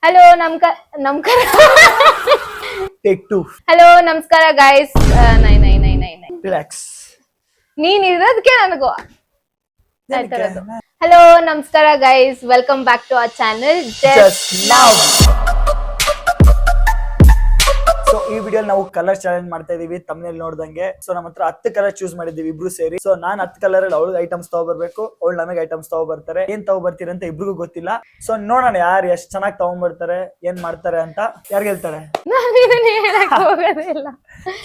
Hello ನಮಸ್ಕಾರ take 2 hello ನಮಸ್ಕಾರ guys ನೈ ನೈ ನೈ ನೈ ನೈ ರಿಲ್ಯಾಕ್ಸ್ ನೀನ್ ಇರೋದಕ್ಕೆ ನನಗೂ ಆಯ್ತರದು ಹಲೋ ನಮಸ್ಕಾರ guys welcome back to our channel just now so ಈ ವಿಡಿಯೋ ನಾವು ಕಲರ್ ಚಾಲೆಂಜ್ ಮಾಡ್ತಾ ಇದೀವಿ ತಮ್ಮನೇಲಿ ನೋಡ್ದಂಗೆ ಸೊ ನಮ್ಮ ಹತ್ರ 10 ಕಲರ್ ಚೂಸ್ ಮಾಡಿದೀವಿ ಇಬ್ರು ಸೇರಿ ಸೊ ನಾನು 10 ಕಲರ್ ಅಲ್ಲಿ ಅವಳಿಗೆ ಐಟಮ್ಸ್ ತಗೋಬರ್ಬೇಕು ಅವಳು ನಮಗೆ ಐಟಮ್ಸ್ ತಗೋಬರ್ತಾರೆ ಏನ್ ತಗೋಬರ್ತೀರ ಅಂತ ಇಬ್ರಿಗೂ ಗೊತ್ತಿಲ್ಲ ಸೊ ನೋಡೋಣ ಯಾರು ಎಷ್ಟು ಚೆನ್ನಾಗಿ ತಗೊಂಡ್ಬರ್ತಾರೆ ಏನ್ ಮಾಡ್ತಾರೆ ಅಂತ ಯಾರು ಗೆಲ್ತಾರೆ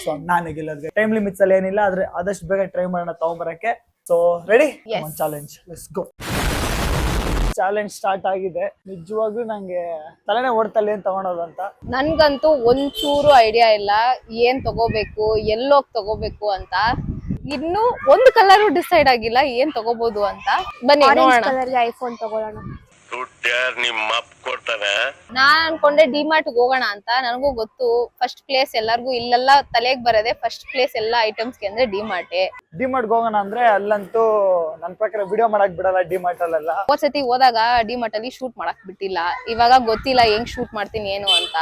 ಸೊ ನಾನು ಗೆಲ್ಲೋದು ಟೈಮ್ ಲಿಮಿಟ್ಸ್ ಅಲ್ಲಿ ಏನಿಲ್ಲ ಆದ್ರೆ ಆದಷ್ಟು ಬೇಗ ಟ್ರೈ ಮಾಡೋಣ ತಗೊಂಡ್ಬರಕ್ಕೆ so ready challenge let's go challenge start ಆಗಿದೆ ನಿಜವಾಗ್ಲೂ ನಂಗೆ ತಲೆನೇ ಓಡ್ತಲ್ಲ ಏನ್ ತಗೊಳೋದು ಅಂತ ನನ್ಗಂತೂ ಒಂಚೂರು ಐಡಿಯಾ ಇಲ್ಲ ಏನ್ ತಗೋಬೇಕು ಎಲ್ಲೋಗ್ ತಗೋಬೇಕು ಅಂತ ಇನ್ನು ಒಂದು ಕಲರ್ ಡಿಸೈಡ್ ಆಗಿಲ್ಲ ಏನ್ ತಗೋಬಹುದು ಅಂತ ಬನ್ನಿ ನೋಡೋಣ ಐಫೋನ್ ತಗೊಳ್ಳೋಣ ನಾನ್ ಅನ್ಕೊಂಡೆ ಡಿಮಾರ್ಟ್ ಹೋಗೋಣ ಅಂತ ನನಗೂ ಗೊತ್ತು ಫಸ್ಟ್ ಪ್ಲೇಸ್ ಎಲ್ಲಾರ್ಗು ಇಲ್ಲೆಲ್ಲ ತಲೆಗ್ ಬರದೆ ಫಸ್ಟ್ ಪ್ಲೇಸ್ ಎಲ್ಲಾ ಐಟಮ್ಸ್ ಗೆ ಅಂದ್ರೆ ಡಿಮಾರ್ಟ್ ಹೋಗೋಣ ಅಂದ್ರೆ ಅಲ್ಲಂತೂ ನನ್ ಪ್ರಕಾರ ವಿಡಿಯೋ ಮಾಡಕ್ ಬಿಡಲ್ಲ ಡಿಮಾರ್ಟ್ ಅಲ್ಲೆಲ್ಲ ಹೋದ್ಸತಿ ಹೋದಾಗ ಡಿಮಾರ್ಟ್ ಅಲ್ಲಿ ಶೂಟ್ ಮಾಡಕ್ ಬಿಟ್ಟಿಲ್ಲ ಇವಾಗ ಗೊತ್ತಿಲ್ಲ ಹೆಂಗ್ ಶೂಟ್ ಮಾಡ್ತೀನಿ ಏನು ಅಂತ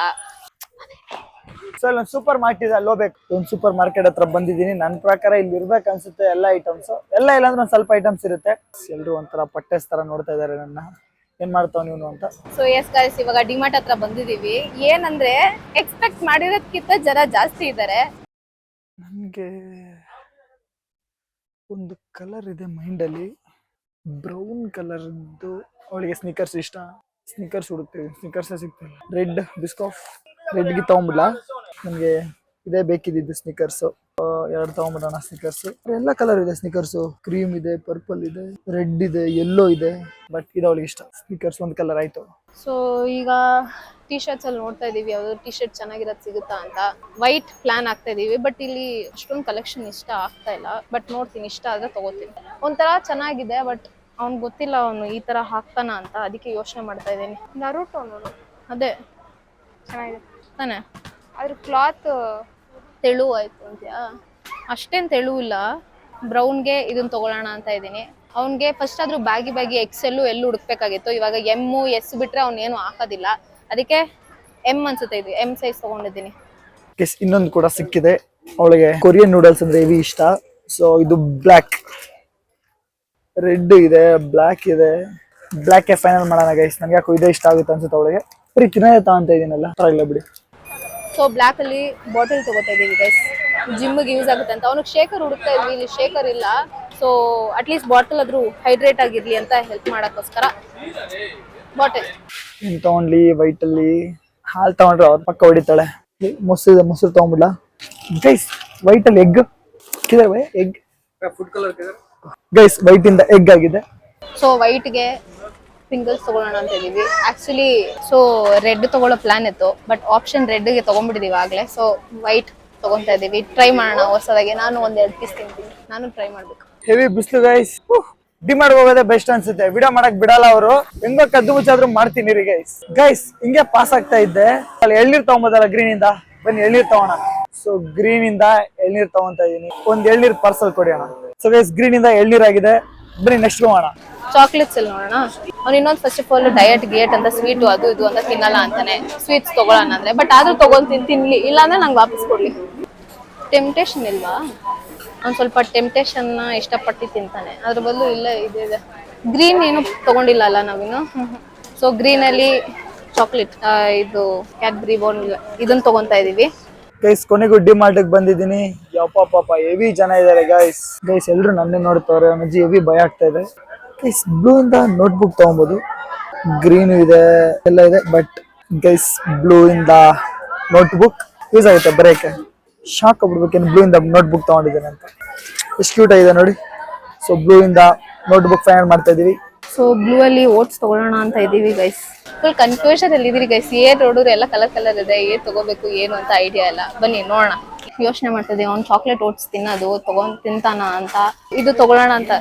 ಸೊ ಇಲ್ಲೊಂದು ಸೂಪರ್ ಮಾರ್ಕೆಟ್ ಇದೆ ಅಲ್ಲಿ ಹೋಗ್ಬೇಕು ಒಂದು ಸೂಪರ್ ಮಾರ್ಕೆಟ್ ಹತ್ರ ಬಂದಿದ್ದೀನಿ ನನ್ನ ಪ್ರಕಾರ ಇಲ್ಲಿ ಇರ್ಬೇಕು ಅನ್ಸುತ್ತೆ ಎಲ್ಲ ಐಟಮ್ಸ್ ಎಲ್ಲ ಇಲ್ಲ ಅಂದ್ರೆ ಒಂದ್ ಸ್ವಲ್ಪ ಐಟಮ್ಸ್ ಇರುತ್ತೆ ಎಲ್ರು ಒಂಥರ ಪಟ್ಟೆಸ್ ತರ ನೋಡ್ತಾ ಇದಾರೆ ನನ್ನ ಏನ್ ಮಾಡ್ತಾವ ನೀವು ಅಂತ ಸೊ ಎಸ್ ಗೈಸ್ ಇವಾಗ ಡಿಮಾರ್ಟ್ ಹತ್ರ ಬಂದಿದೀವಿ ಏನಂದ್ರೆ ಎಕ್ಸ್ಪೆಕ್ಟ್ ಮಾಡಿರೋದಕ್ಕಿಂತ ಜನ ಜಾಸ್ತಿ ಇದಾರೆ ನನ್ಗೆ ಒಂದು ಕಲರ್ ಇದೆ ಮೈಂಡ್ ಅಲ್ಲಿ ಬ್ರೌನ್ ಕಲರ್ ಅವಳಿಗೆ ಸ್ನಿಕರ್ಸ್ ಇಷ್ಟ ಸ್ನಿಕರ್ಸ್ ಹುಡುಕ್ತೀವಿ ಸ್ನಿಕರ್ಸ್ ಸಿಗ್ತಿಲ್ಲ ರೆಡ್ ಬಿಸ್ಕಾಫ್ ರೆಡ್ಗೆ ತಗೊಂಡ್ಬಿಡ್ಲ ನಮ್ಗೆ ಇದೇ ಬೇಕಿದ್ದು ಸ್ನಿಕರ್ಸ್ ಎರಡು ತಗೊಂಡ್ಬಿಡೋಣ ಸ್ನಿಕರ್ಸ್ ಎಲ್ಲ ಕಲರ್ ಇದೆ ಸ್ನಿಕರ್ಸ್ ಕ್ರೀಮ್ ಇದೆ ಪರ್ಪಲ್ ಇದೆ ರೆಡ್ ಇದೆ ಯೆಲ್ಲೋ ಇದೆ ಬಟ್ ಇದು ಅವಳಿಗೆ ಇಷ್ಟ ಸ್ನಿಕರ್ಸ್ ಒಂದ್ ಕಲರ್ ಆಯ್ತು ಸೊ ಈಗ ಟಿ ಶರ್ಟ್ಸ್ ಅಲ್ಲಿ ನೋಡ್ತಾ ಇದೀವಿ ಯಾವ್ದು ಟಿ ಶರ್ಟ್ ಚೆನ್ನಾಗಿರೋದು ಸಿಗುತ್ತಾ ಅಂತ ವೈಟ್ ಪ್ಲಾನ್ ಆಗ್ತಾ ಇದೀವಿ ಬಟ್ ಇಲ್ಲಿ ಅಷ್ಟೊಂದು ಕಲೆಕ್ಷನ್ ಇಷ್ಟ ಆಗ್ತಾ ಇಲ್ಲ ಬಟ್ ನೋಡ್ತೀನಿ ಇಷ್ಟ ಆದ್ರೆ ತಗೋತೀನಿ ಒಂಥರ ಚೆನ್ನಾಗಿದೆ ಬಟ್ ಅವ್ನ್ ಗೊತ್ತಿಲ್ಲ ಅವನು ಈ ತರ ಹಾಕ್ತಾನ ಅಂತ ಅದಕ್ಕೆ ಯೋಚನೆ ಮಾಡ್ತಾ ಇದ್ದೀನಿ ನರುಟೋ ನೋಡು ಅದೇ ಚೆನ್ನಾಗಿದೆ ತಾನೆ ಅದ್ರ ಕ್ಲಾತ್ ತೆಳು ಆಯ್ತು ಅಂತ್ಯಾ ಅಷ್ಟೇನ್ ತೆಳು ಇಲ್ಲ ಬ್ರೌನ್ಗೆ ಇದನ್ನ ತಗೊಳ್ಳೋಣ ಅಂತ ಇದ್ದೀನಿ ಅವ್ನ್ಗೆ ಫಸ್ಟ್ ಆದ್ರೂ ಬ್ಯಾಗಿ ಎಕ್ಸೆಲ್ಲು ಎಲ್ಲೂ ಹುಡುಕ್ಬೇಕಾಗಿತ್ತು ಇವಾಗ ಎಮ್ ಎಸ್ ಬಿಟ್ರೆ ಅವ್ನು ಏನು ಹಾಕೋದಿಲ್ಲ ಅದಕ್ಕೆ ಎಮ್ ಅನ್ಸುತ್ತೆ ಇದು ಎಮ್ ಸೈಜ್ ತಗೊಂಡಿದ್ದೀನಿ ಇನ್ನೊಂದು ಕೂಡ ಸಿಕ್ಕಿದೆ ಅವಳಿಗೆ ಕೊರಿಯನ್ ನೂಡಲ್ಸ್ ಅಂದ್ರೆ ಹೆವಿ ಇಷ್ಟ ಸೊ ಇದು ಬ್ಲಾಕ್ ರೆಡ್ ಇದೆ ಬ್ಲಾಕ್ ಇದೆ ಬ್ಲಾಕ್ ಫೈನಲ್ ಮಾಡೋಣ ಗೈಸ್ ನಂಗೆ ಯಾಕೋ ಇದೇ ಇಷ್ಟ ಆಗುತ್ತೆ ಅನ್ಸುತ್ತೆ ಅವಳಿಗೆ ಬರೀ ತಿನ್ನೋದೇ ತಗೊಂತ ಇದೀನಲ್ಲ ಪರವಾಗಿಲ್ಲ ಬಿಡಿ ಸೊ ಬ್ಲಾಕ್ ಅಲ್ಲಿ ಬಾಟಲ್ ತಗೋತಾ ಇದೀವಿ ಗೈಸ್ ಜಿಮ್ಗೆ ಯೂಸ್ ಆಗುತ್ತೆ ಅಂತ ಅವನಿಗೆ ಶೇಕರ್ ಹುಡುಕ್ತಾ ಇದ್ವಿ ಇಲ್ಲಿ ಶೇಕರ್ ಇಲ್ಲ ಸೊ ಅಟ್ಲೀಸ್ಟ್ ಬಾಟಲ್ ಆದ್ರೂ ಹೈಡ್ರೇಟ್ ಆಗಿರ್ಲಿ ಅಂತ ಹೆಲ್ಪ್ ಮಾಡಕ್ಕೋಸ್ಕರ ಬಾಟಲ್ ತಗೊಂಡ್ಲಿ ವೈಟ್ ಅಲ್ಲಿ ಹಾಲ್ ತಗೊಂಡ್ರೆ ಅವ್ರ ಪಕ್ಕ ಹೊಡಿತಾಳೆ ಮೊಸರು ತಗೊಂಡ್ಬಿಡ್ಲಾ ಗೈಸ್ ವೈಟ್ ಅಲ್ಲಿ egg egg food colour guys white ಇಂದ ಎಗ್ ಆಗಿದೆ ಸೊ ವೈಟ್ಗೆ ಸಿಂಗಲ್ಸ್ ತಗೊಳ್ಳೋಣ ಅಂತ ಇದೀವಿ ಆಕ್ಚುಲಿ ಸೊ ರೆಡ್ ತಗೊಳ್ಳೋ ಪ್ಲಾನ್ ಇತ್ತು ಬಟ್ ಆಪ್ಷನ್ ರೆಡ್ಗೆ ತಗೊಂಡ್ಬಿಟ್ಟಿದೀವಿ ಆಗ್ಲೇ ಸೊ ವೈಟ್ ತಗೊಂತಾ ಇದೀವಿ ಟ್ರೈ ಮಾಡೋಣ ಹೊಸದಾಗಿ ನಾನು ಒಂದೆರಡು ಪೀಸ್ ತಿಂತೀನಿ ನಾನು ಟ್ರೈ ಮಾಡ್ಬೇಕು ಹೆವಿ ಬಿಸ್ಲು ಗೈಸ್ ಡಿಮಾರ್ಟ್ ಹೋಗೋದೇ ಬೆಸ್ಟ್ ಅನ್ಸುತ್ತೆ ವಿಡಿಯೋ ಮಾಡಕ್ ಬಿಡಲ್ಲ ಅವರು ಹೆಂಗೋ ಕದ್ದು ಮುಚ್ಚಾದ್ರೂ ಮಾಡ್ತೀನಿ ರೀ ಗೈಸ್ ಹಿಂಗೆ ಪಾಸ್ ಆಗ್ತಾ ಇದ್ದೆ ಅಲ್ಲಿ ಎಳ್ನೀರ್ ತಗೊಂಬೋದಲ್ಲ ಗ್ರೀನ್ ಇಂದ ಬನ್ನಿ ಎಳ್ನೀರ್ ತಗೋಣ ಸೊ ಗ್ರೀನ್ ಇಂದ ಎಳ್ನೀರ್ ತಗೊಂತಾ ಇದೀನಿ ಒಂದ್ ಎಳ್ನೀರ್ ಪಾರ್ಸಲ್ ಕೊಡಿ ಅಣ್ಣ ಸೊ ಗೈಸ್ ಗ್ರೀನ್ ಇಂದ ಎಳ್ನೀರ್ ಆಗಿದೆ ಬನ್ನಿ ನೆಕ್ಸ್ಟ್ ಹೋಗೋಣ ಚಾಕ್ಲೇಟ್ಸ್ ಅಲ್ಲಿ ನೋಡೋಣ ಅವ್ನು ಇನ್ನೊಂದು first of all diet gate ಅಂತ ಸ್ವೀಟ್ ಅದು ಇದು ಅಂತ ತಿನ್ನಲ್ಲ ಅಂತಾನೆ ಸ್ವೀಟ್ಸ್ ತಗೊಳ್ಳೋಣ ಅಂದ್ರೆ ಬಟ್ ಆದ್ರೂ ತಗೊಂತೀನಿ ತಿನ್ಲಿ ಇಲ್ಲಾಂದ್ರೆ ನಂಗೆ ವಾಪಸ್ ಕೊಡ್ಲಿ ಟೆಂಪ್ಟೇಷನ್ ಇಲ್ವಾ ಒಂದ್ ಸ್ವಲ್ಪ ಟೆಂಪ್ಟೇಷನ್ ನ ಇಷ್ಟಪಟ್ಟು ತಿಂತಾನೆ ಅದ್ರ ಬದಲು ಇಲ್ಲ ಇದೆ ಗ್ರೀನ್ ಏನು ತಗೊಂಡಿಲ್ಲ ಅಲ್ಲ ನಾವಿನ್ನು ಸೊ ಗ್ರೀನ್ ಅಲ್ಲಿ ಚಾಕ್ಲೇಟ್ ಇದು ಕ್ಯಾಡ್ಬರಿ ಬೋನ್ ಇದನ್ನ ತಗೊಂತಾ ಇದೀವಿ ಗೈಸ್ ಕೊನೆಗೂ ಡಿಮಾರ್ಟ್ ಬಂದಿದ್ದೀನಿ ಯಪ್ಪ ಹೆವಿ ಜನ ಇದಾರೆ ಗೈಸ್ ಎಲ್ರು ನನ್ನೇ ನೋಡ್ತವ್ರೆ ಅಜ್ಜಿ ಹೆವಿ ಭಯ ಆಗ್ತಾ ಇದೆ ಗೈಸ್ ಬ್ಲೂ ಇಂದ ನೋಟ್ಬುಕ್ ತಗೊಬೋದು ಗ್ರೀನ್ ಇದೆ ಎಲ್ಲ ಇದೆ ಬಟ್ ಗೈಸ್ ಬ್ಲೂ ಇಂದ ನೋಟ್ಬುಕ್ ಯೂಸ್ ಆಗುತ್ತೆ ಬರೆಯಕ್ಕೆ ಶಾಕ್ ಆಗ್ಬಿಡ್ಬೇಕೇನು ಬ್ಲೂ ಇಂದ ನೋಟ್ಬುಕ್ ತಗೊಂಡಿದ್ದೇನೆ ಅಂತ ಎಷ್ಟು ಕ್ಯೂಟ್ ಆಗಿದೆ ನೋಡಿ ಸೊ ಬ್ಲೂ ಇಂದ ನೋಟ್ಬುಕ್ ಫೈನಲ್ ಮಾಡ್ತಾ ಇದೀವಿ ಸೊ ಬ್ಲೂ ಅಲ್ಲಿ ಓಟ್ಸ್ ತಗೊಳ್ಳೋಣ ಅಂತ ಇದೀವಿ ಗೈಸ್ ಫುಲ್ ಕನ್ಫ್ಯೂಷನ್ ಅಲ್ಲಿ ಇದೀರಿ ಗೈಸ್ ಏನ್ ನೋಡಿದ್ರೆ ಎಲ್ಲ ಕಲರ್ ಇದೆ ಏನ್ ತಗೋಬೇಕು ಏನು ಅಂತ ಐಡಿಯಾ ಇಲ್ಲ ಬನ್ನಿ ನೋಡೋಣ ಯೋಚನೆ ಮಾಡ್ತಾ ಇದೀವಿ ಅವ್ನು ಚಾಕ್ಲೇಟ್ ಓಟ್ಸ್ ತಿನ್ನೋದು ತಿಂತಾನ ಅಂತ ಇದು ತಗೊಳ್ಳೋಣ ಅಂತ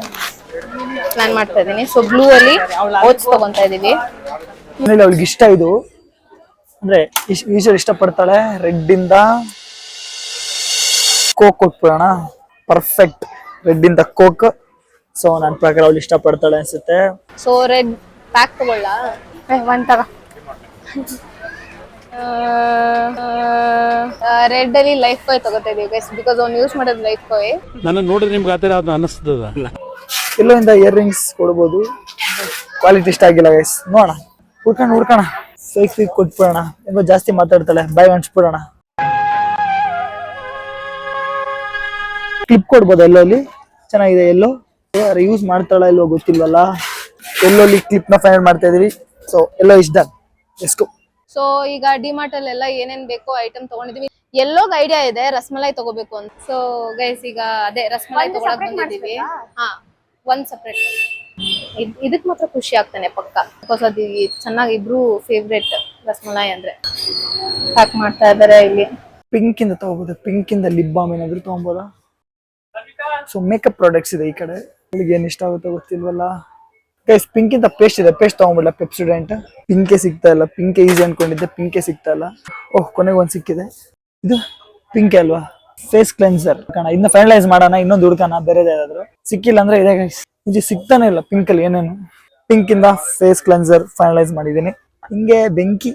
ಪ್ಲಾನ್ ಮಾಡ್ತಾ ಇದೀನಿ ಸೊ ಬ್ಲೂ ಅಲ್ಲಿ ಓಟ್ಸ್ ತಗೊಂತಾ ಇದೀವಿ ಅವಳಿಗೆ ಇಷ್ಟ ಇದು ಅಂದ್ರೆ ಯೂಶಲಿ ಇಷ್ಟ ಪಡ್ತಾಳೆ ರೆಡ್ ಇಂದ ಕೋಕ್ ಕೊಟ್ಬಿಡೋಣ ಪರ್ಫೆಕ್ಟ್ ರೆಡ್ ಇಂದ ಕೋಕ್ ಸೊ ನನ್ನ ಪ್ರಕಾರ ಅವಳು ಇಷ್ಟ ಪಡ್ತಾಳೆ ಅನ್ಸುತ್ತೆ ಸೊ ರೆಡ್ ಪ್ಯಾಕ್ ತಗೊಳ್ಳ ಒಂಥರ ರೆಡ್ ಅಲ್ಲಿ ಲೈಫ್ ಬಾಯ್ ತಗೋತಾ ಇದೀವಿ ಗೈಸ್, ಬಿಕಾಸ್ ಅವ್ನು ಯೂಸ್ ಮಾಡೋದು ಲೈಫ್ ಬಾಯ್. ನನ್ನ ನೋಡಿದ್ರೆ ನಿಮ್ಗೆ ಆ ಥರ ಅದು ಅನ್ನಿಸ್ತದ. ಎಲ್ಲೋ ಇಂದ ಇಯರ್ ರಿಂಗ್ಸ್ ಕೊಡ್ಬೋದು, ಕ್ವಾಲಿಟಿ ಇಷ್ಟ ಆಗಿಲ್ಲ ಗೈಸ್. ನೋಡೋಣ, ಹುಡ್ಕೋಣ ಫೇಕ್ ಕೊಟ್ಬಿಡೋಣ. ಏನೋ ಜಾಸ್ತಿ ಮಾತಾಡ್ತಾಳೆ, ಬಾಯ್ ಅನ್ಸ್ಬಿಡೋಣ. ಕ್ಲಿಪ್ ಕೊಡ್ಬೋದು ಎಲ್ಲೋ ಅಲ್ಲಿ, ಚೆನ್ನಾಗಿದೆ. ಎಲ್ಲೋ ಯೂಸ್ ಮಾಡ್ತಾಳ ಇಲ್ವೋ ಗೊತ್ತಿಲ್ವಲ್ಲ. ಎಲ್ಲೋಲ್ಲಿ ಕ್ಲಿಪ್ ನ ಫೈಂಡ್ ಮಾಡ್ತಾ ಇದೀವಿ. So yellow is done, let's go. So ಈಗ ಡಿಮಾರ್ಟ್ ಅಲ್ಲೆಲ್ಲ ಏನೇನ್ ಬೇಕೋ ಐಟಮ್ ತಗೊಂಡಿದೀವಿ. ಎಲ್ಲೋಗ್ ಐಡಿಯಾ ಇದೆ ರಸ್ಮಲೈ ತಗೋಬೇಕು ಅಂತ. ಸೊ ಗೈಸ್ ಈಗ ಅದೇ ರಸ್ಮಲೈ ತಗೊಳಕ್ ಬಂದಿದೀವಿ. ಹಾ, ಒಂದ್ ಸಪ್ರೇಟ್. ಇದಕ್ ಮಾತ್ರ ಖುಷಿ ಆಗ್ತಾನೆ ಪಕ್ಕ, ಬಿಕಾಸ್ ಅದು ಚೆನ್ನಾಗಿ ಇಬ್ರು ಫೇವ್ರೇಟ್ ರಸ್ಮಲೈ ಅಂದ್ರೆ. ಪ್ಯಾಕ್ ಮಾಡ್ತಾ ಇದಾರೆ ಇಲ್ಲಿ. ಪಿಂಕ್ ಇಂದ ತಗೋಬಹುದು, ಪಿಂಕ್ ಇಂದ ಲಿಪ್ ಬಾಮ್ ಏನಾದ್ರು ತಗೊಬೋದಾ? ಸೊ ಮೇಕಪ್ ಪ್ರಾಡಕ್ಟ್ಸ್ ಇದೆ ಈ ಕಡೆ. ನಿಮಗೆ ಏನ್ ಇಷ್ಟ ಆಗುತ್ತೋ ಗೊತ್ತಿಲ್ವಲ್ಲ ಗೈಸ್. ಪಿಂಕ್ ಇಂದ ಪೇಸ್ಟ್ ಇದೆ, ಪೇಸ್ಟ್ ತಗೊಂಡ್ಬಿಡ್ಲ. ಪೆಪ್ಸೋಡೆಂಟ್ ಪಿಂಕೆ ಸಿಗ್ತಾ ಇಲ್ಲ, ಪಿಂಕೆ ಈಸಿ ಅನ್ಕೊಂಡಿದ್ದೆ, ಪಿಂಕೆ ಸಿಗ್ತಾ ಇಲ್ಲ. ಓಹ್, ಕೊನೆಗೆ ಒಂದ್ ಸಿಕ್ಕಿದೆ. ಇದು ಪಿಂಕೆ ಅಲ್ವಾ? ಫೇಸ್ ಕ್ಲೆನ್ಸರ್ ಕಣ. ಇದನ್ನ ಫೈನಲೈಸ್ ಮಾಡೋಣ, ಇನ್ನೊಂದು ಹುಡ್ಕೋಣ ಬೇರೆದೇ ಯಾವ್ದಾದ್ರು. ಸಿಕ್ಕಿಲ್ಲ ಅಂದ್ರೆ ಇದೆ ಗೈಸ್, ಇದು ಸಿಗ್ತಾನೆ ಇಲ್ಲ ಪಿಂಕ್ ಅಲ್ಲಿ ಏನೇನು. ಪಿಂಕ್ ಇಂದ ಫೇಸ್ ಕ್ಲೆನ್ಸರ್ ಫೈನಲೈಸ್ ಮಾಡಿದೀನಿ. ಹಿಂಗೆ ಬೆಂಕಿ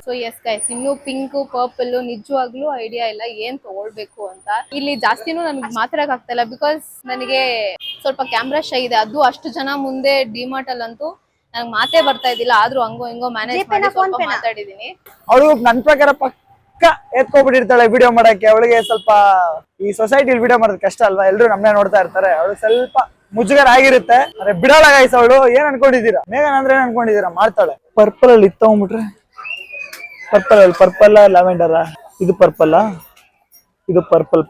ಸೊ ಎಸ್ ಗೈಸ್, ಇನ್ನು ಪಿಂಕ್ ಪರ್ಪಲ್ ನಿಜವಾಗ್ಲೂ ಐಡಿಯಾ ಇಲ್ಲ ಏನ್ ತಗೊಳ್ಬೇಕು ಅಂತ. ಇಲ್ಲಿ ಜಾಸ್ತಿನೂ ನನಗೆ ಮಾತಾಡಕ್ ಆಗ್ತಾ ಇಲ್ಲ, ಬಿಕಾಸ್ ನನಗೆ ಸ್ವಲ್ಪ ಕ್ಯಾಮ್ರಾ ಶೈ ಇದೆ. ಅದು ಅಷ್ಟು ಜನ ಮುಂದೆ ಡಿಮಾರ್ಟ್ ಅಲ್ಲಂತೂ ನನಗೆ ಮಾತೇ ಬರ್ತಾ ಇದ್ದಿಲ್ಲ. ಆದ್ರೂ ಹಂಗೋ ಹಿಂಗೋ ಮ್ಯಾನೇಜ್ ಮಾಡಿ ಸ್ವಲ್ಪ ಮಾತಾಡಿದೀನಿ. ಅವಳು ನನ್ ಪ್ರಕಾರ ಪಕ್ಕ ಎತ್ಕೊಬಿಟ್ಟಿರ್ತಾಳೆ ವಿಡಿಯೋ ಮಾಡಕ್ಕೆ. ಅವಳಿಗೆ ಸ್ವಲ್ಪ ಈ ಸೊಸೈಟಿಲಿ ವಿಡಿಯೋ ಮಾಡೋದು ಕಷ್ಟ ಅಲ್ವಾ, ಎಲ್ರು ನಮ್ಮನೆ ನೋಡ್ತಾ ಇರ್ತಾರೆ. ಅವಳು ಸ್ವಲ್ಪ ಮುಜುಗರ ಆಗಿರುತ್ತೆ, ಅರೆ ಬಿಡೋಲ್ಲ ಗೈಸ್. ಅವಳು ಏನ್ ಅನ್ಕೊಂಡಿದ್ದೀರಾ? ಮೇಘನ್ ಅಂದ್ರೆ ಏನ್ ಅನ್ಕೊಂಡಿದ್ದೀರಾ? ಮಾಡ್ತಾಳೆ. ಪರ್ಪಲ್ ಅಲ್ಲಿ ತಗೊಂಡ್ಬಿಟ್ರೆ, ಪರ್ಪಲ್ ಲ್ಯಾವೆಂಡರ್. ಇದು ಪರ್ಪಲ್, ಇದು ಪರ್ಪಲ್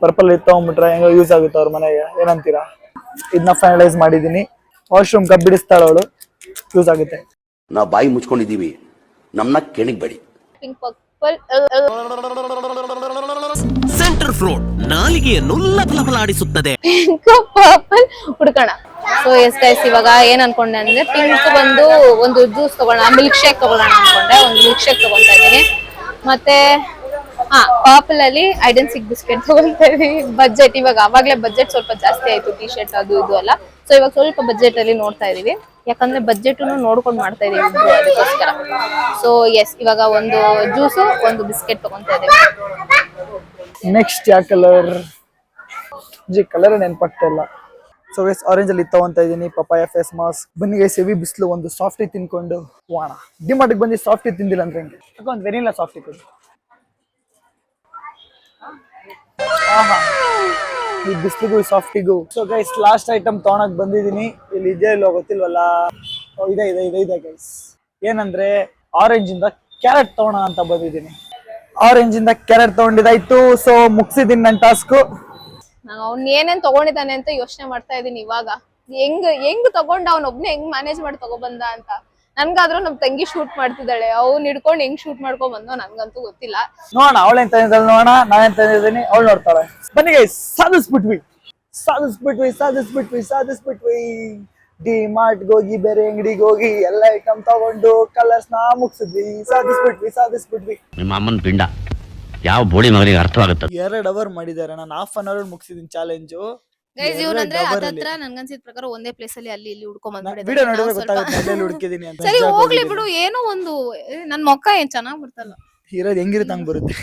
ತಗೊಂಡ್ಬಿಟ್ರೆ ಹೆಂಗೋ ಯೂಸ್ ಆಗುತ್ತೆ ಅವ್ರ ಮನೆಗೆ. ಏನಂತೀರಾ? ಇದನ್ನ ಫೈನಲೈಸ್ ಮಾಡಿದೀನಿ. ವಾಶ್ರೂಮ್ ಬಿಡಿಸ್ತಾಳ ಅವಳು, ಯೂಸ್ ಆಗುತ್ತೆ. ನಾವು ಬಾಯಿ ಮುಚ್ಕೊಂಡಿದೀವಿ, ನಮ್ಮನ್ನ ಕೆಣಿಗ್ಬೇಡಿ. ಪಿಂಕ್ ಪರ್ಪಲ್ ಸೆಂಟರ್ ಫ್ರೂಟ್ ನಾಲಿಗೆಯನ್ನು ಲಭಲಭಲಾಡಿಸುತ್ತದೆ. ಪಿಂಕ್ ಪರ್ಪಲ್ ಹುಡ್ಕೋಣ. ಸೊ ಎಸ್ ಗೈಸ್, ಇವಾಗ ಏನ್ ಅನ್ಕೊಂಡೆ ಅಂದ್ರೆ ಪಿಂಕ್ ಬಂದು ಒಂದು ಜ್ಯೂಸ್ ತಗೊಳ್ಳೋಣ, ಮಿಲ್ಕ್ ಶೇಕ್ ತಗೊಳ್ಳೋಣ ಅನ್ಕೊಂಡೆ. ಒಂದು ಮಿಲ್ಕ್ ಶೇಕ್ ತಗೊಂತಾ ಇದೀನಿ. ಮತ್ತೆ ಪರ್ಪಲ್ ಅಲ್ಲಿ ಐಡೆನ್ಸಿಕ್ ಬಿಸ್ಕೆಟ್ ತಗೊಂತಾ ಇದೀನಿ. ಬಜೆಟ್ ಇವಾಗ ಅವಾಗ್ಲೇ ಬಜೆಟ್ ಸ್ವಲ್ಪ ಜಾಸ್ತಿ ಆಯ್ತು, ಟಿ ಶರ್ಟ್ ಅದು ಇದು ಅಲ್ಲ. ಸೊ ಇವಾಗ ಸ್ವಲ್ಪ ಬಜೆಟ್ ಅಲ್ಲಿ ನೋಡ್ತಾ ಇದೀವಿ, ಯಾಕಂದ್ರೆ ಬಜೆಟ್ ನೋಡ್ಕೊಂಡು ಮಾಡ್ತಾ ಇದೀವಿ ಅದಕ್ಕೋಸ್ಕರ. ಸೊ ಎಸ್, ಇವಾಗ ಒಂದು ಜ್ಯೂಸು ಒಂದು ಬಿಸ್ಕೆಟ್ ತಗೊಂತಾ ಇದೀವಿ. ನೆಕ್ಸ್ಟ್ ಯಾವ ಕಲರ್? ಕಲರ್ ನೆನಪಾಗ್ತಾ ಇಲ್ಲ. ಸೊ ಗೈಸ್, ಆರೆಂಜ್ ಅಲ್ಲಿ ತಗೊಂತಾ ಇದೀನಿ. Papaya face mask. ಬನ್ನಿ ಗೈಸ್, ಹೆವಿ ಬಿಸಿಲು, ಒಂದು ಸಾಫ್ಟಿ ತಿನ್ಕೊಂಡು ಹೋಗೋಣ. ಡಿಮಾರ್ಟ್ಗೆ ಬಂದು ಸಾಫ್ಟಿ ತಿಂದಿಲ್ಲ ಅಂದ್ರೆ ಹೆಂಗೆ? ಒಂದು ವೆನಿಲಾ ಸಾಫ್ಟಿ ಕೊಡಿ. ಈ ಬಿಸ್ಲಿಗೂ ಸಾಫ್ಟಿಗೂ. ಸೊ ಗೈಸ್, ಲಾಸ್ಟ್ ಐಟಮ್ ತಗೊಳಕ್ ಬಂದಿದೀನಿ. ಇಲ್ಲಿ ಇದೆಯಾ ಇಲ್ವೋ ಗೊತ್ತಿಲ್ವಲ್ಲ. ಇದೆ ಗೈಸ್. ಏನಂದ್ರೆ ಆರೆಂಜ್ ಇಂದ ಕ್ಯಾರೆಟ್ ತಗೋಣ ಅಂತ ಬಂದಿದ್ದೀನಿ. ಆರೆಂಜ್ ಇಂದ ಕ್ಯಾರೆಟ್ ತಗೊಂಡಿದ್ದಾಯ್ತು. ಸೊ ಮುಗಿಸಿದೀನಿ ನನ್ನ ಟಾಸ್ಕ್. ನಾನು ಅವ್ನ್ ಏನೇನ್ ತಗೊಂಡಿದ್ದಾನೆ ಅಂತ ಯೋಚನೆ ಮಾಡ್ತಾ ಇದೀನಿ ಇವಾಗ. ಹೆಂಗ್ ತಗೊಂಡ ಅವ್ನೊಬ್ನೇ ಹೆಂಗ್ ಮ್ಯಾನೇಜ್ ಮಾಡಿ ತಗೊಬಂದ ಅಂತ. ನನ್ಗಾದ್ರೂ ನಮ್ ತಂಗಿ ಶೂಟ್ ಮಾಡ್ತಿದ್ದಾಳೆ, ಅವ್ನ್ ಹಿಡ್ಕೊಂಡು ಹೆಂಗ್ ಶೂಟ್ ಮಾಡ್ಕೊಂಡ್ ಬಂದೋ ನನ್ಗಂತೂ ಗೊತ್ತಿಲ್ಲ. ನೋಡೋಣ ಅವಳೇನ್ ತಂದಿದ್ದಾಳೆ, ನೋಡೋಣ ನಾನೇನ್ ತಂದಿದ್ದೀನಿ, ಅವಳು ನೋಡ್ತಾಳೆ. ಬನ್ನಿ ಗೈಸ್, ಸಾಧಿಸ್ಬಿಟ್ವಿ. ಡಿಮಾರ್ಟ್ ಹೋಗಿ ಬೇರೆ ಅಂಗಡಿಗೆ ಹೋಗಿ ಎಲ್ಲ ಐಟಮ್ ತಗೊಂಡು ಕಲರ್ಸ್ ನ ಮುಗಿಸಿದ್ವಿ. ಸಾಧಿಸ್ಬಿಟ್ವಿ. ನಿಮ್ಮ ಅಮ್ಮನ ಪಿಂಡ ಯಾವ ಬೋಳಿ ಮಗನಿಗೆ ಅರ್ಥವಾಗುತ್ತೆ. 2 ಅವರ್ ಮಾಡಿದ್ದಾರೆ, ನಾನು ½ ಅನ್ ಅವರ್ ಮುಗಿಸಿದೀನಿ ಚಾಲೆಂಜು. ಗೈಸ್, ಇವ್ನಂದ್ರೆ ಅದತ್ರ ನನ್ಗನ್ಸಿದ ಪ್ರಕಾರ ಒಂದೇ ಪ್ಲೇಸ್ ಅಲ್ಲಿ ಅಲ್ಲಿ ಇಲ್ಲಿ ಹುಡ್ಕೊಂಡ್ ವಿಡಿಯೋ ನೋಡಿದ್ರೆ ಗೊತ್ತಾಗುತ್ತೆ ಎಲ್ಲೆಲ್ಲಿ ಹುಡುಕಿದೀನಿ ಅಂತ. ಸರಿ ಹೋಗ್ಲಿ ಬಿಡು, ಏನೋ ಒಂದು ನನ್ ಮೊಕ್ಕ ಏನ್ ಚೆನ್ನಾಗ್ ಬರ್ತಲ್ಲ. ಇರೋದು ಹೆಂಗಿರುತ್ತೆ ಹಂಗ್ ಬರುತ್ತೆ.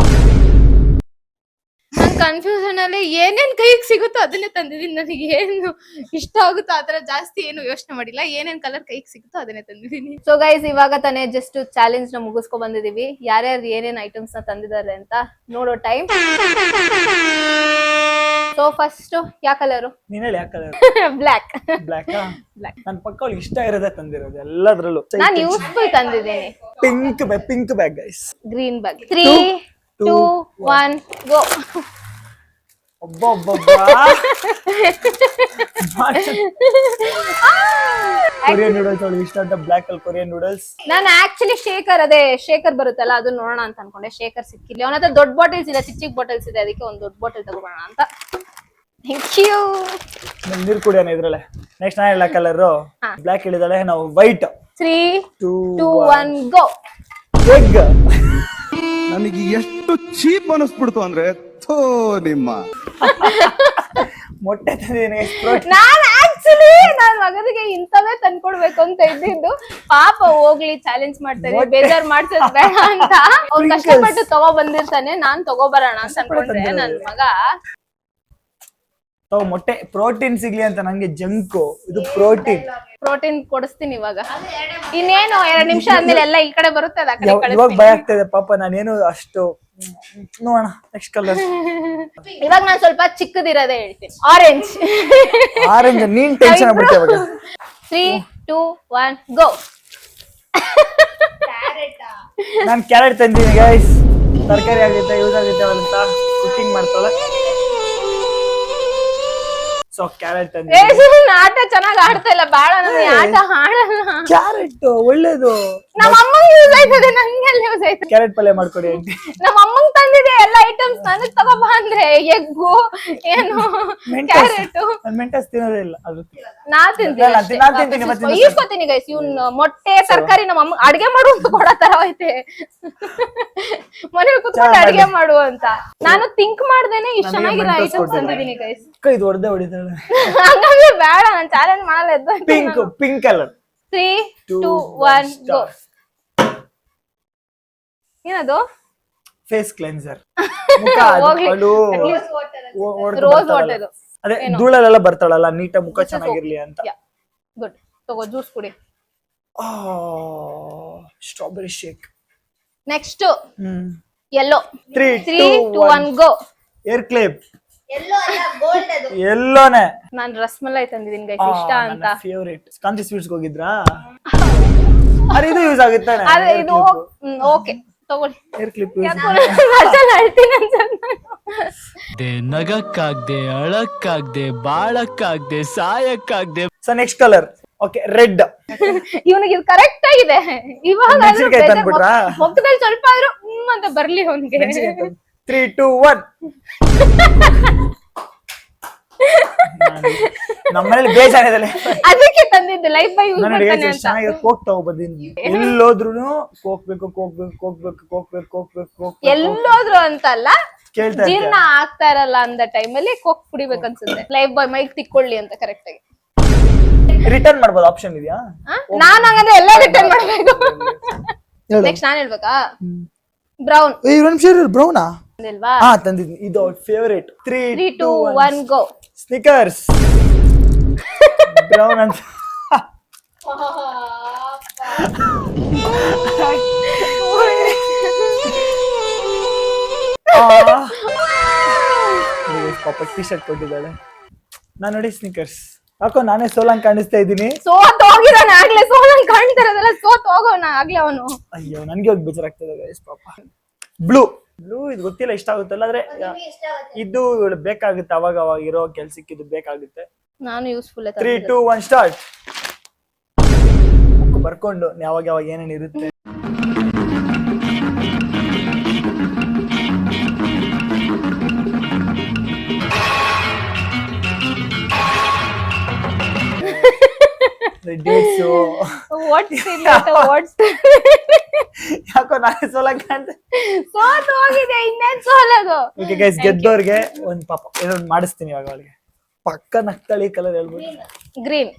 ನನ್ ಕನ್ಫ್ಯೂಷನ್ ಅಲ್ಲಿ ಏನೇನ್ ಕೈಗೆ ಸಿಗುತ್ತೋ ಅದನ್ನೇ ತಂದಿದೀನಿ. ನನಗೆ ಏನು ಇಷ್ಟ ಆಗುತ್ತೋ ಆತರ ಜಾಸ್ತಿ ಏನು ಯೋಚನೆ ಮಾಡಿಲ್ಲ. ಏನೇನ್ ಕಲರ್ ಕೈಗೆ ಸಿಗುತ್ತೋ ಅದನ್ನೇ ತಂದಿದೀನಿ. ಸೊ ಗೈಸ್, ಇವಾಗ ತಾನೇ ಜಸ್ಟ್ ಚಾಲೆಂಜ್ ನ ಮುಗಿಸ್ಕೊ ಬಂದಿದೀವಿ. ಯಾರ್ಯಾರು ಏನೇನ್ ಐಟಮ್ಸ್ ನ ತಂದಿದ್ದಾರೆ ಅಂತ ನೋಡೋ ಟೈಮ್. ಸೊ ಫಸ್ಟ್ ಯಾವ ಕಲರು? ನೀನ್ ಹೇಳಿ ಯಾವ ಕಲರ್? ಬ್ಲಾಕ್. ಬ್ಲಾಕ್. ನನ್ ಪಕ್ಕ ಅವ್ಳಿಗೆ ಇಷ್ಟ ಇರೋದೇ ತಂದಿರೋದು ಎಲ್ಲದ್ರಲ್ಲೂ. ನಾನು ಯೂಸ್ಫುಲ್ ತಂದಿದ್ದೀನಿ. Pink bag guys. Green bag. 3, 2, 1 ಗೋ. ಕೊರಿಯನ್ ನೂಡಲ್ಸ್ ಅವಳಿಗೆ ಇಷ್ಟ ಅಂತ. ಬ್ಲಾಕ್ ಅಲ್ಲಿ ಕೊರಿಯನ್ ನೂಡಲ್ಸ್. ನಾನು ಆಕ್ಚುಲಿ ಶೇಕರ್ ಬರುತ್ತಲ್ಲ ಅದನ್ನ ನೋಡೋಣ ಅಂತ ಅನ್ಕೊಂಡೆ. ಶೇಕರ್ ಸಿಕ್ಕಿಲ್ಲ. ಅವನ ಹತ್ರ ದೊಡ್ಡ ಬಾಟಲ್ಸ್ ಇದೆ, ಚಿಕ್ಕ ಬಾಟಲ್ಸ್ ಇದೆ, ಅದಕ್ಕೆ ಒಂದು ದೊಡ್ಡ ಬಾಟಲ್ ತಗೋಣ ಅಂತ. Thank you. ನೀರು ಕುಡಿಯೋಣ ಇದ್ರಲ್ಲೇ. ನೆಕ್ಸ್ಟ್ ನಾನು ಹೇಳ ಕಲರ್ ಬ್ಲಾಕ್ ಹೇಳಿದಾಳೆ, ನಾವು ವೈಟ್. 3, 2, 1 ಗೋ. ಎಗ್. ನನಗೆ ಎಷ್ಟು ಚೀಪ್ ಅನಿಸ್ಬಿಡ್ತು ಅಂದ್ರೆ ಥೋ ನಿಮ್ಮ ಮೊಟ್ಟೆ ತಂದಿದ್ದೀನಿ. ನಾನು ಆಕ್ಚುಲಿ ನಾನ್ ಮಗನಿಗೆ ಇಂಥವೇ ತಂದ್ಕೊಡ್ಬೇಕು ಅಂತ ಇದ್ದಿದ್ದು. ಪಾಪ ಹೋಗ್ಲಿ ಚಾಲೆಂಜ್ ಮಾಡ್ತಾ ಇದ್ದೀನಿ, ಬೇಜಾರ್ ಮಾಡ್ಸೋದ್ ಬೇಡ ಅಂತ. ಅವ್ನ್ ಕಷ್ಟಪಟ್ಟು ತಗೋ ಬಂದಿರ್ತಾನೆ, ನಾನ್ ತಗೋಬರೋಣ ಅಂತ ಅನ್ಕೊಂಡ್ರೆ ನನ್ ಮಗ ಮೊಟ್ಟೆ ಪ್ರೋಟೀನ್ ಸಿಗ್ಲಿ ಅಂತ ನಂಗೆ ಜಂಕು, ಇದು ಪ್ರೋಟೀನ್ ಕೊಡಿಸ್ತೀನಿ ಇವಾಗ. ಇನ್ನೇನು 2 ನಿಮಿಷ ಆದ್ಮೇಲೆ ಎಲ್ಲ ಈ ಕಡೆ ಬರುತ್ತೆ, ಅದ ಕಡೆ ಇವಾಗ ಭಯ ಆಗ್ತಾ ಇದೆ ಪಾಪ. ನಾನೇನು ಅಷ್ಟು ನೋಡೋಣ. Next colour. ಇವಾಗ ನಾನ್ ಸ್ವಲ್ಪ ಚಿಕ್ಕದಿರೋದೇ ಹೇಳ್ತೀನಿ. ಆರೆಂಜ್. ನೀನ್ ಟೆನ್ಷನ್ ಆಗ್ಬಿಟ್ಟೆ ಇವಾಗ. 3, 2, 1 ಗೋ. ನಾನ್ ಕ್ಯಾರೆಟ್ ತಂದಿದ್ದೀನಿ ಗೈಸ್. ತರಕಾರಿ ಆಗುತ್ತೆ, ಯೂಸ್ ಆಗುತ್ತೆ ಅಂತ ಕುಕಿಂಗ್ ಮಾಡ್ತಾಳೆ. ಸೊ ಕ್ಯಾರೆಟ್ ತಂದಿದ್ದೀನಿ. ಆಟ ಚೆನ್ನಾಗಿ ಆಡ್ತಾ ಇಲ್ಲ, ಬಾಳ ನನಗೆ ಆಟ ಆಡಲ್ಲ. ಕ್ಯಾರೆಟ್ ಒಳ್ಳೇದು, ನಮ್ಮ ಅಮ್ಮಂಗ್ ಯೂಸ್ ಆಯ್ತದೆ, ನಂಗೆಲ್ಲ ಯೂಸ್ ಆಯ್ತದೆ. ಕ್ಯಾರೆಟ್ ಪಲ್ಯ ಮಾಡ್ಕೊಡಿ ಆಂಟಿ. ನಮ್ಮ ಅಮ್ಮಂಗ್ ತಂದಿದೆ ಎಲ್ಲ ಐಟಮ್ಸ್, ನನಗ್ ತಗೋಬಾ ಅಂದ್ರೆ ಎಗ್ಗು ಏನು ಕ್ಯಾರೆಟ್. ಮೆಂಟಸ್ ತಿನ್ನೋದೇ ಇಲ್ಲ ಅದು. ನಾ ತಿಂತೀನಿ, ಈಸ್ಕೊತೀನಿ ಗೈಸ್. ಇವ್ನ್ ಮೊಟ್ಟೆ ತರಕಾರಿ ನಮ್ಮ ಅಮ್ಮ ಅಡ್ಗೆ ಮಾಡು ಅಂತ ಕೊಡೋ ತರ ಐತೆ. ಮನೇಲಿ ಕುತ್ಕೊಂಡು ಅಡ್ಗೆ ಮಾಡು ಅಂತ. ನಾನು ಥಿಂಕ್ ಮಾಡ್ದೇನೆ ಇಷ್ಟ ಚೆನ್ನಾಗಿರೋ ಐಟಮ್ಸ್ ತಂದಿದ್ದೀನಿ ಗೈಸ್. ಇದು ಹೊಡೆದೇ ಹೊಡಿತಾಳೆ. ಹಂಗಾಗಿ ಬೇಡ, ನಾನು ಚಾಲೆಂಜ್ ಮಾಡಲ್ಲ. ಎದ್ದು ಪಿಂಕ್ ಕಲರ್. 3, 2, 1 ಗೋ. ಏನದು? Face cleanser. Rose water. ಅದೇ ಧೂಳಲ್ಲೆಲ್ಲ ಬರ್ತಾಳಲ್ಲ, ನೀಟಾಗಿ ಮುಖ ಚೆನ್ನಾಗಿರ್ಲಿ ಅಂತ. ಗುಡ್, ತಗೋ ಜ್ಯೂಸ್ ಕುಡಿ. Strawberry shake. Next yellow. 3, 2, 1 go. Hair clip. ಎಲ್ಲೋನೆ. ನಾನು ರಸಮಲೈ ತಂದಿದ್ದೀನಿ ಗೈಸ್, ಇಷ್ಟ ಅಂತ. ಫೇವರೇಟ್. ಕಾಂತಿ ಸ್ವೀಟ್ಸ್ ಹೋಗಿದ್ರಾ? ಅರೆ ಇದು ಯೂಸ್ ಆಗುತ್ತೆ. ಅದೇ ಇದು ಓಕೆ ತಗೊಳ್ಳಿ. ಏರ್ ಕ್ಲಿಪ್ ನಗಕ್ಕಾಗ್ದೆ, ಅಳಕ್ಕಾಗ್ದೆ, ಬಾಳಕ್ಕಾಗ್ದೆ, ಸಾಯಕ್ಕಾಗ್ದೆ. So next colour. Okay, red. ಇವನಿಗೆ ಇದು ಕರೆಕ್ಟ್ ಆಗಿದೆ. ಇವಾಗ ಮುಖದಲ್ಲಿ ಸ್ವಲ್ಪ ಆದ್ರೂ ಅಂತ ಬರ್ಲಿ ಅವನಿಗೆ. 3, 2, 1. ನಮ್ಮನೇಲಿ ಬೇಜಾರಿದಲ್ಲ, ಅದಕ್ಕೆ ತಂದಿದ್ದು. ಲೈಫ್ ಬಾಯ್ ಯೂಸ್ ಮಾಡ್ತಾನೆ ಅಂತ. ಚೆನ್ನಾಗಿ ಕೋಕ್ ತಗೋಬಂದಿನಿ. ಎಲ್ಲೋದ್ರೂ ಕೋಕ್ ಬೇಕು. ಎಲ್ಲೋದ್ರು ಅಂತಲ್ಲ, ಜೀರ್ಣ ಆಗ್ತಾ ಇರಲ್ಲ ಅಂದ ಟೈಮಲ್ಲಿ ಕೋಕ್ ಕುಡಿಬೇಕು ಅನ್ಸುತ್ತೆ. ಲೈಫ್ ಬಾಯ್ ಮೈಕ್ ತಿಕ್ಕೊಳ್ಳಿ ಅಂತ ಕರೆಕ್ಟ್ ಆಗಿ. ರಿಟರ್ನ್ ಮಾಡ್ಬೋದು, ಆಪ್ಷನ್ ಇದೆಯಾ? ನಾನ್ ಹಂಗಂದ್ರೆ ಎಲ್ಲ ರಿಟರ್ನ್ ಮಾಡ್ಬೇಕು. ನೆಕ್ಸ್ಟ್ ನಾನ್ ಹೇಳ್ಬೇಕಾ? ಬ್ರೌನ್. ಬ್ರೌನಾ ತಂದಿದ್ದೀನಿ. ಇದು ಫೇವರೇಟ್. 3, 2, 1 ಗೋ. ಸ್ನಿಕರ್ಸ್. ಬ್ರೌನ್ ಅಂತ. ಪಾಪ ಟಿ ಶರ್ಟ್ ಕೊಟ್ಟಿದ್ದಾಳೆ. ನಾನು ನೋಡಿ ಸ್ನಿಕರ್ಸ್. ಯಾಕೋ ನಾನೇ ಸೋಲಂಗ್ ಕಾಣಿಸ್ತಾ ಇದ್ದೀನಿ. ಸೋತ್ ಹೋಗಿದಾನೆ ಆಗ್ಲೇ. ಸೋಲಂಗ್ ಕಾಣ್ತಿರೋದಲ್ಲ, ಸೋತ್ ಹೋಗೋಣ ಆಗ್ಲೇ ಅವನು. ಅಯ್ಯೋ, ನನ್ಗೆ ಹೋಗಿ ಬೇಜಾರಾಗ್ತದೆ ಗೈಸ್ ಪಾಪ. ಬ್ಲೂ ಇದು ಗೊತ್ತಿಲ್ಲ ಇಷ್ಟ ಆಗುತ್ತಲ್ಲ, ಆದ್ರೆ ಇದು ಬೇಕಾಗುತ್ತೆ. ಅವಾಗ ಇರೋ ಕೆಲ್ಸಕ್ಕೆ ಇದು ಬೇಕಾಗುತ್ತೆ. ನಾನು ಯೂಸ್ಫುಲ್. 3, 2, 1 ಸ್ಟಾರ್ಟ್. ಬರ್ಕೊಂಡು ಯಾವಾಗ ಏನೇನು ಇರುತ್ತೆ. ಯಾಕೋ ನಾನೇ ಸೋಲಂಗ್ ಕಾಣ್ತೆ. ಸೋತ್ ಹೋಗಿದೆ, ಇನ್ನೇನ್ ಸೋಲೋದು. ಓಕೆ ಗೈಸ್, ಗೆದ್ದೋರ್ಗೆ ಒಂದ್ ಪಾಪ ಇದೊಂದು ಮಾಡಿಸ್ತೀನಿ ಇವಾಗ. ಅವಳಿಗೆ ಪಕ್ಕ ನಕ್ತಳಿ ಕಲರ್ ಹೇಳ್ಬೋದು. ಗ್ರೀನ್.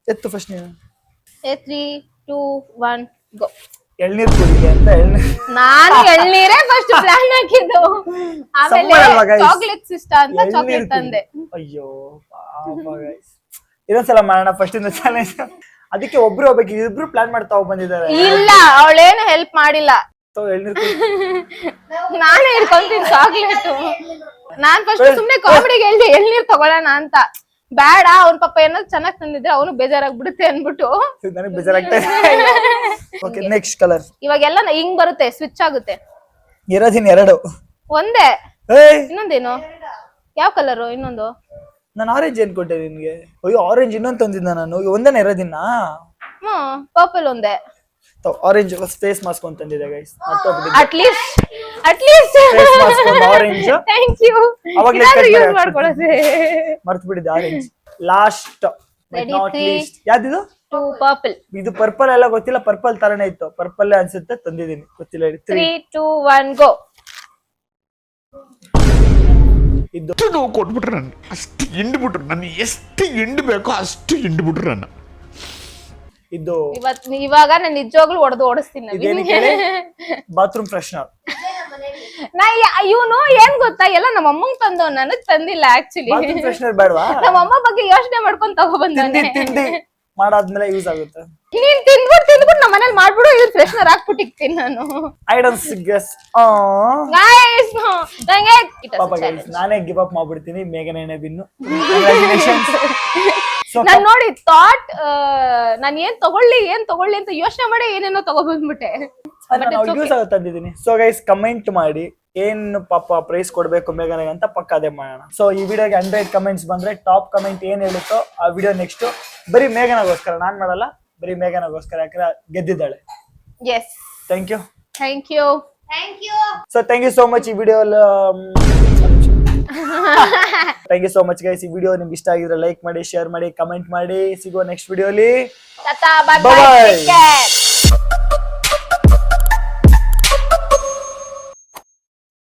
ಎತ್ತು ಫಸ್ಟ್ ನೀನು. 3, 2, 1 ಗೋ. ಎಳ್ನೀರ್ ಕುಡಿಗೆ ಅಂತ ನಾನು ಎಳ್ನೀರೇ ಫಸ್ಟ್ ಪ್ಲಾನ್ ಹಾಕಿದ್ದು. ಆಮೇಲೆ ಚಾಕ್ಲೇಟ್ಸ್ ಇಷ್ಟ ಅಂತ ಚಾಕ್ಲೇಟ್ ತಂದೆ. ಅಯ್ಯೋ ಪಾಪ ಗೈಸ್, ಇದೊಂದ್ಸಲ ಮಾಡೋಣ ಫಸ್ಟ್ ಇಂದ ಚಾಲೆಂಜ್. ಅದಕ್ಕೆ ಒಬ್ರು ಹೋಗ್ಬೇಕು, ಇಬ್ರು ಪ್ಲಾನ್ ಮಾಡ್ತಾ ಬಂದಿದ್ದಾರೆ. ಇಲ್ಲ, ಅವಳೇನು ಹೆಲ್ಪ್ ಮಾಡಿಲ್ಲ. ಎಳ್ನೀರ್ ನಾನೇ ಇಟ್ಕೊಂತೀನಿ ಚಾಕ್ಲೇಟ್. ನಾನ್ ಫಸ್ಟ್ ಸುಮ್ನೆ ಕಾಮಿಡಿಗೆ ಹೇಳ್ದೆ ಎಳ್ನೀರ್ ತಗೊಳ್ಳೋಣ ಅಂತ. ಬೇಡ, ಅವ್ನ ಪಾಪ ಏನಾದ್ರು ಚೆನ್ನಾಗ್ ತಂದಿದ್ರೆ ಅವನು ಬೇಜಾರಾಗ್ಬಿಡುತ್ತೆ ಅನ್ಬಿಟ್ಟು ನನಗೆ ಬೇಜಾರಾಗ್ತಾ ಇದೆ. Okay, next colour. ಇವಾಗೆಲ್ಲ ಹಿಂಗ್ ಬರುತ್ತೆ, ಸ್ವಿಚ್ ಆಗುತ್ತೆ. ಇರೋದಿನ 2 ಒಂದೇ. ಇನ್ನೊಂದೇನು? ಯಾವ ಕಲರು ಇನ್ನೊಂದು? ನಾನು ಆರೆಂಜ್ ಏನ್ ಕೊಟ್ಟೆ ನಿನ್ಗೆ? ಅಯ್ಯೋ, ಆರೆಂಜ್ ಇನ್ನೊಂದು ತಂದಿದ್ದ ನಾನು. ಒಂದೇನ ಇರೋದಿನ? ಪರ್ಪಲ್ ಒಂದೇ. ಆರೆಂಜ್ ಫೇಸ್ ಮಾಸ್ಕ್ ಅಂತ ತಂದಿದೆ ಗೈಸ್. ಅಟ್ಲೀಸ್ಟ್ ಫೇಸ್ ಮಾಸ್ಕ್ ಒಂದು ಆರೆಂಜ್. Thank you. ಅವಾಗ್ಲೇ ಯೂಸ್ ಮಾಡ್ಕೊಳ್ಳೋದು ಮರ್ತು ಬಿಟ್ಟಿದ್ದೆ. Orange last but not least. ಯಾವ್ದಿದು? ಪರ್ಪಲ್. ಇದು ಪರ್ಪಲ್ ಎಲ್ಲ ಗೊತ್ತಿಲ್ಲ, ಪರ್ಪಲ್ ತರನೇ ಇತ್ತು. ಪರ್ಪಲ್ ಅನ್ಸುತ್ತೆ, ತಂದಿದ್ದೀನಿ, ಗೊತ್ತಿಲ್ಲ. 3, 2, 1 ಗೋ. ಇದು ನೋವು ಕೊಟ್ಬಿಟ್ರು ನನ್ನ ಅಷ್ಟು ಹಿಂಡ್ಬಿಟ್ರು ನನ್ನ ಎಷ್ಟು ಹಿಂಡ್ಬೇಕೋ ಅಷ್ಟು ಹಿಂಡ್ಬಿಟ್ರು ನನ್ನ ಇದು ಇವಾಗ ನಾನು ನಿಜವಾಗ್ಲೂ ಓಡಿಸ್ತೀನಿ ಇದೇನಕ್ಕೆ ಬಾತ್ರೂಮ್ ಫ್ರೆಶ್ನರ್. ಇವನು ಏನ್ ಗೊತ್ತಾ ಎಲ್ಲ ನಮ್ಮ ಅಮ್ಮಂಗ್ ತಂದವ್ ನನಗ್ ತಂದಿಲ್ಲ ಆಕ್ಚುಲಿ. ಬಾತ್ರೂಮ್ ಫ್ರೆಶ್ನರ್ ಬೇಡವಾ? ನಮ್ಮ ಅಮ್ಮ ಬಗ್ಗೆ ಯೋಚನೆ ಮಾಡ್ಕೊಂಡ್ ತಗೊಬಂದಾನೆ. ತಿಂಡಿ ಮಾಡಾದ್ಮೇಲೆ ಯೂಸ್ ಆಗುತ್ತೆ. ನೀನ್ ತಿಂದ್ಬಿಟ್ಟು ನಮ್ಮ ಮನೇಲಿ ಮಾಡ್ಬಿಡು, ಇವ್ರು ಫ್ರೆಶ್ನರ್ ಹಾಕ್ಬಿಟ್ಟಿರ್ತೀನಿ ನಾನು. I don't guess. ಗೈಸ್ ನಂಗೆ ಪಾಪ ಗೈಸ್ ನಾನೇ ಗಿವ್ ಅಪ್ ಮಾಡ್ಬಿಡ್ತೀನಿ. ಮೇಘನ ಬಿನ್ನು ನಾನ್ ನೋಡಿ ಥಾಟ್ ನಾನ್ ಏನ್ ತಗೊಳ್ಳಿ ಅಂತ ಯೋಚನೆ ಮಾಡಿ ಏನೇನೋ ತಗೊಬಂದ್ಬಿಟ್ಟೆ. ಯೂಸ್ ಆಗುತ್ತೆ ತಂದಿದ್ದೀನಿ. ಸೊ ಗೈಸ್ ಕಮೆಂಟ್ ಮಾಡಿ ಏನು ಪಾಪ ಪ್ರೈಸ್ ಕೊಡ್ಬೇಕು ಮೇಘನಿಗೆ ಅಂತ ಪಕ್ಕ ಅದೇ ಮಾಡೋಣ. ಸೊ ಈ ವಿಡಿಯೋಗೆ 100 ಕಮೆಂಟ್ಸ್ ಬಂದ್ರೆ ಟಾಪ್ ಕಮೆಂಟ್ ಏನ್ ಹೇಳುತ್ತೋ ಆ ವಿಡಿಯೋ ನೆಕ್ಸ್ಟ್ ಬರೀ ಮೇಘನಗೋಸ್ಕರ, ನಾನ್ ಮಾಡಲ್ಲ, ಬರೀ ಮೇಘನಗೋಸ್ಕರ, ಯಾಕಂದ್ರೆ ಗೆದ್ದಿದ್ದಾಳೆ. Yes thank you. So thank you so much. ಈ video thank you so much guys. ಈ ವಿಡಿಯೋ ನಿಮ್ಗೆ ಇಷ್ಟ ಆಗಿದ್ರೆ ಲೈಕ್ ಮಾಡಿ, ಶೇರ್ ಮಾಡಿ, ಕಮೆಂಟ್ ಮಾಡಿ. ಸಿಗುವ ನೆಕ್ಸ್ಟ್ ವಿಡಿಯೋಲಿ. bye.